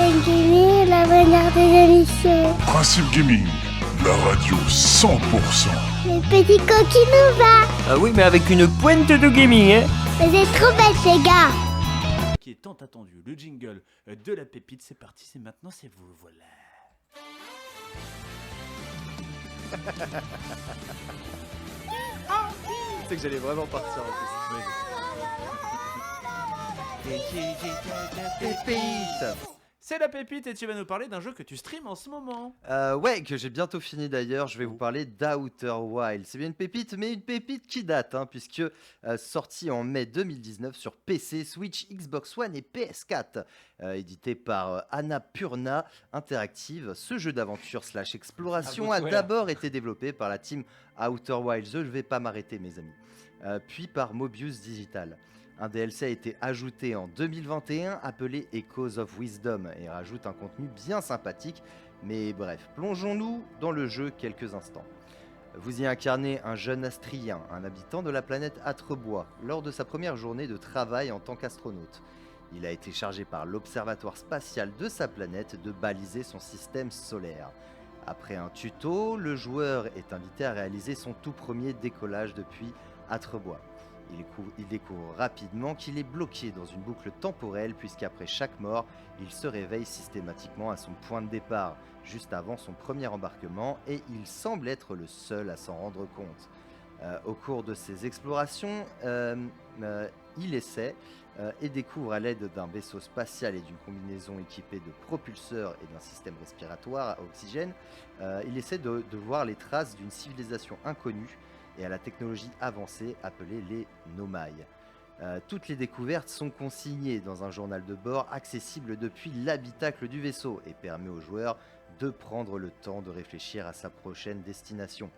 Principe Gaming, la manière des émissions. Principe Gaming, la radio 100%. Les petits coquinous, va. Ah oui, mais avec une pointe de gaming, hein. Vous êtes trop bêtes, les gars. Qui est tant attendu, le jingle de la pépite, c'est parti, c'est maintenant, c'est vous, voilà. C'est que j'allais vraiment partir en plus. C'est la pépite et tu vas nous parler d'un jeu que tu streams en ce moment. Ouais, que j'ai bientôt fini d'ailleurs. Je vais vous parler d'Outer Wild. C'est bien une pépite, mais une pépite qui date, puisque sorti en mai 2019 sur PC, Switch, Xbox One et PS4. Édité par Annapurna Interactive, ce jeu d'aventure / exploration a d'abord été développé par la team Outer Wild. Je vais pas m'arrêter, mes amis. Puis par Mobius Digital. Un DLC a été ajouté en 2021 appelé Echoes of Wisdom et rajoute un contenu bien sympathique. Mais bref, plongeons-nous dans le jeu quelques instants. Vous y incarnez un jeune astrien, un habitant de la planète Atrebois, lors de sa première journée de travail en tant qu'astronaute. Il a été chargé par l'observatoire spatial de sa planète de baliser son système solaire. Après un tuto, le joueur est invité à réaliser son tout premier décollage depuis Atrebois. Il découvre rapidement qu'il est bloqué dans une boucle temporelle puisqu'après chaque mort, il se réveille systématiquement à son point de départ, juste avant son premier embarquement, et il semble être le seul à s'en rendre compte. Au cours de ses explorations, il essaie et découvre à l'aide d'un vaisseau spatial et d'une combinaison équipée de propulseurs et d'un système respiratoire à oxygène, il essaie de voir les traces d'une civilisation inconnue et à la technologie avancée appelée les Nomai. Toutes les découvertes sont consignées dans un journal de bord accessible depuis l'habitacle du vaisseau et permet aux joueurs de prendre le temps de réfléchir à sa prochaine destination.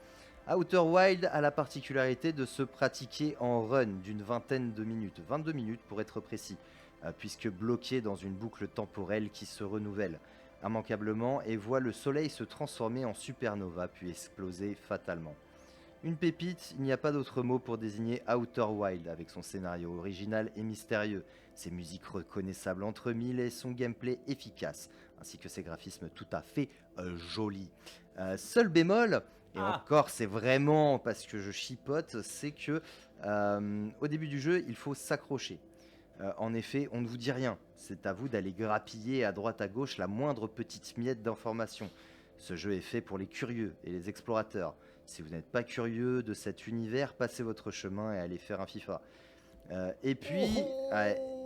Outer Wild a la particularité de se pratiquer en run d'une vingtaine de minutes, 22 minutes pour être précis, puisque bloqué dans une boucle temporelle qui se renouvelle immanquablement et voit le soleil se transformer en supernova puis exploser fatalement. Une pépite, il n'y a pas d'autre mot pour désigner Outer Wild avec son scénario original et mystérieux, ses musiques reconnaissables entre mille et son gameplay efficace, ainsi que ses graphismes tout à fait jolis. Seul bémol, et encore c'est vraiment parce que je chipote, c'est que au début du jeu il faut s'accrocher. En effet, on ne vous dit rien, c'est à vous d'aller grappiller à droite à gauche la moindre petite miette d'information. Ce jeu est fait pour les curieux et les explorateurs. Si vous n'êtes pas curieux de cet univers, passez votre chemin et allez faire un FIFA. Et puis,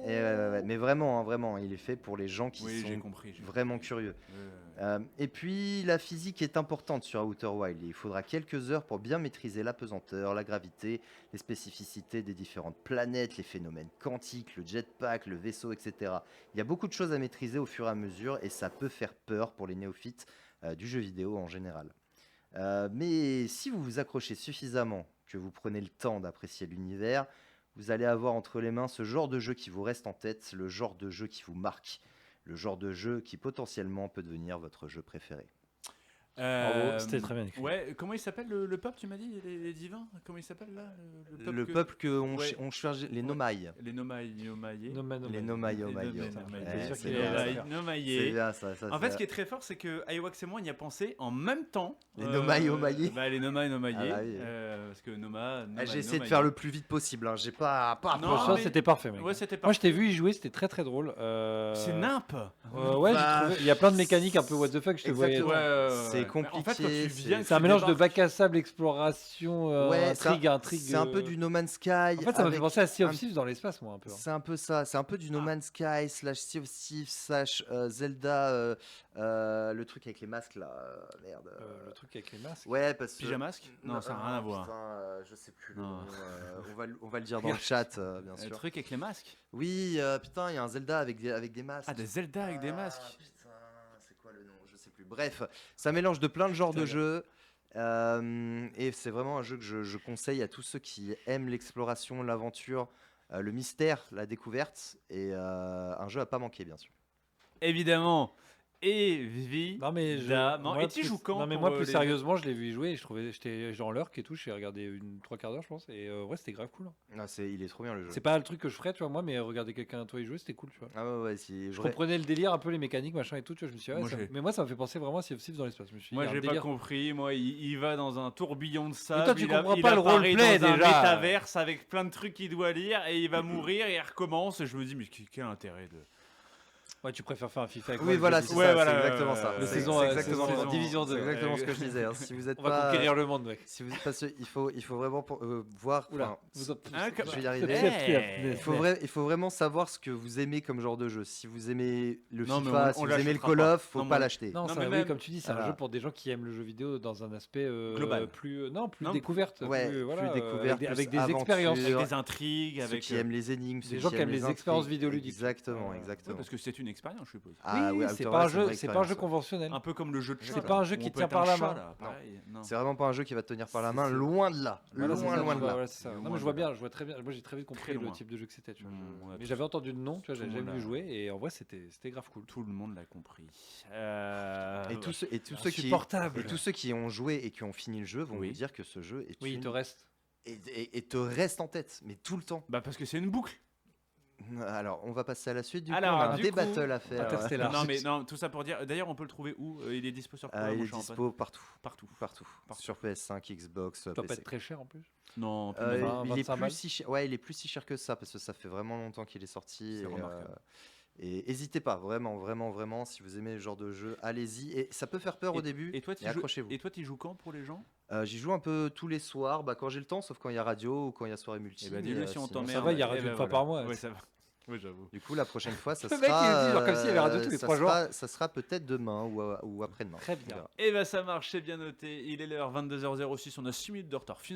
mais vraiment, vraiment, il est fait pour les gens qui sont vraiment curieux. Et puis, la physique est importante sur Outer Wild. Il faudra quelques heures pour bien maîtriser la pesanteur, la gravité, les spécificités des différentes planètes, les phénomènes quantiques, le jetpack, le vaisseau, etc. Il y a beaucoup de choses à maîtriser au fur et à mesure et ça peut faire peur pour les néophytes du jeu vidéo en général. Mais si vous vous accrochez suffisamment, que vous prenez le temps d'apprécier l'univers, vous allez avoir entre les mains ce genre de jeu qui vous reste en tête, le genre de jeu qui vous marque, le genre de jeu qui potentiellement peut devenir votre jeu préféré. Bravo, c'était très bien écrit. Ouais, comment il s'appelle le peuple, tu m'as dit, les divins? Comment il s'appelle là? Le peuple qu'on cherche, les Nomai. Les Nomai. Les Nomai. C'est bien ça. En fait, ce qui est très fort, c'est que Iwax et moi, on y a pensé en même temps. Les Nomai. Les Nomai. Parce que j'ai essayé de faire le plus vite possible. J'ai pas. Franchement, c'était parfait, mec. Ouais, c'était parfait. Moi, je t'ai vu y jouer, c'était très très drôle. C'est nimp. Ouais, j'ai trouvé. Il y a plein de mécaniques un peu what the fuck. Je te voyais. C'est compliqué. C'est un mélange de bac à sable, exploration, intrigue. C'est un peu du No Man's Sky. En fait, ça m'a fait penser à Sea of Thieves dans l'espace, moi, un peu. C'est un peu ça. C'est un peu du No Man's Sky / Sea of Thieves / Zelda. Le truc avec les masques là. Merde. Le truc avec les masques. Ouais, parce que. Pyjamasque ? Non, ça n'a rien à voir. Putain, je sais plus le nom. On va le dire dans le chat, bien sûr. Le truc avec les masques ? Oui, putain, il y a un Zelda avec des masques. Ah, des Zelda avec des masques. Putain, c'est quoi le nom ? Je sais plus. Bref, ça mélange de plein de genres de jeux. Et c'est vraiment un jeu que je conseille à tous ceux qui aiment l'exploration, l'aventure, le mystère, la découverte. Et un jeu à pas manquer, bien sûr. Évidemment. évidemment. moi, Et tu joues quand Non, mais pour, moi, plus les- sérieusement, je l'ai vu y jouer et je trouvais, j'étais dans l'heure et tout. J'ai regardé une 3/4 d'heure, je pense. Et ouais, c'était grave cool. Hein. Ah, il est trop bien le jeu. C'est pas le truc que je ferais, tu vois, moi, mais regarder quelqu'un, toi, y jouer, c'était cool, tu vois. Ah ouais, si Je comprenais le délire, un peu les mécaniques, machin et tout, tu vois. Je me suis dit, ouais, Moi, j'ai- mais moi, ça m'a fait penser vraiment à Sea of Thieves dans l'espace. Je me suis dit, Moi, il y a un j'ai pas délire. compris. Moi, il va dans un tourbillon de sable. toi, tu il comprends il pas le apparaît roleplay, dans un déjà. métaverse avec plein de trucs qu'il doit lire et il va mourir et il recommence. Et je me dis, mais quel intérêt de. Ouais, tu préfères faire un FIFA avec moi, Oui, le voilà, jeu c'est vidéo. ça, voilà, c'est exactement ça. Le C'est saison, exactement saison, ça. division C'est 2. exactement ce que je disais. Hein. Si vous êtes On va pas, conquérir le monde, mec. si vous, parce que il faut vraiment voir. Oula, enfin, vous en- Hein, je vais y arriver. Eh, Il faut vraiment savoir ce que vous aimez comme genre de jeu. Si vous aimez le Non, mais FIFA, on si vous aimez le l'achètera Call pas. of, faut Non, pas mais- l'acheter. Non, Non, ça, mais oui, même- comme tu dis, c'est un Voilà. jeu pour des gens qui aiment le jeu vidéo dans un aspect Global. plus Non, découverte, Ouais, plus, voilà, plus découverte, avec plus des expériences. aventure. avec des intrigues, Ceux avec. qui aiment les énigmes, ceux gens qui aiment les expériences intrigues. vidéoludiques. Exactement, Ouais, Ouais, exactement. parce que c'est une expérience, je suppose. Ah Oui, ouais, c'est Outer pas un Wilds, une jeu, vraie c'est pas un jeu expérience. conventionnel. Un peu comme le jeu de chat. C'est là, pas un jeu où qui on peut tient être par un la chat, main. là, pareil, non. C'est vraiment pas un jeu qui va te tenir par la C'est- main, c'est- loin de là. Voilà, c'est ça, Loin de là. voilà, c'est ça. Non, mais je vois bien, je vois très bien. Moi, j'ai très vite compris Très le loin. type de jeu que c'était. Tu vois. On a Mais tous- j'avais entendu le nom, tu vois, tout le j'avais jamais monde vu l'a- jouer et en vrai, c'était grave cool. Tout le monde l'a compris. Et tous ceux Insupportable. qui ont joué et qui ont fini le jeu vont Oui. vous dire que ce jeu est Oui, il une- te reste. et te reste en tête, mais tout le temps. Bah parce que c'est une boucle. Alors, on va passer à la suite. Du coup, Alors, on a un du débattle à faire. Interstellar. Non mais non, tout ça pour dire. D'ailleurs, on peut le trouver où Il est dispo sur quoi Il mon est cher Antoine dispo partout, Partout. partout, Partout. sur PS5, Xbox, Ça doit pas PC. être très cher en plus. Non, Euh, 20, il est 25 plus balles. si cher. Ouais, il est plus si cher que ça parce que ça fait vraiment longtemps qu'il est sorti. C'est Et, remarquable. et n'hésitez pas, vraiment, vraiment, vraiment, si vous aimez ce genre de jeu, allez-y. Et ça peut faire peur au début. Et toi, tu mais accrochez-vous. joues quand pour les gens J'y joue un peu tous les soirs, quand j'ai le temps, sauf quand il y a radio ou quand il y a soirée multi. Eh ben mais, dis-le si on sinon, t'emmerde. ça va, il y a Eh radio ben une fois voilà. par mois. Ouais, ça va. Oui, j'avoue. Du coup, la prochaine fois, ça Le sera. mec, il dit genre comme s'il y avait radio tous les ça 3 jours. sera- Ça sera peut-être demain ou après-demain. Très On bien. verra. Eh ben ça marche, c'est bien noté. Il est l'heure 22h06, on a 6 minutes de retard. Finalement,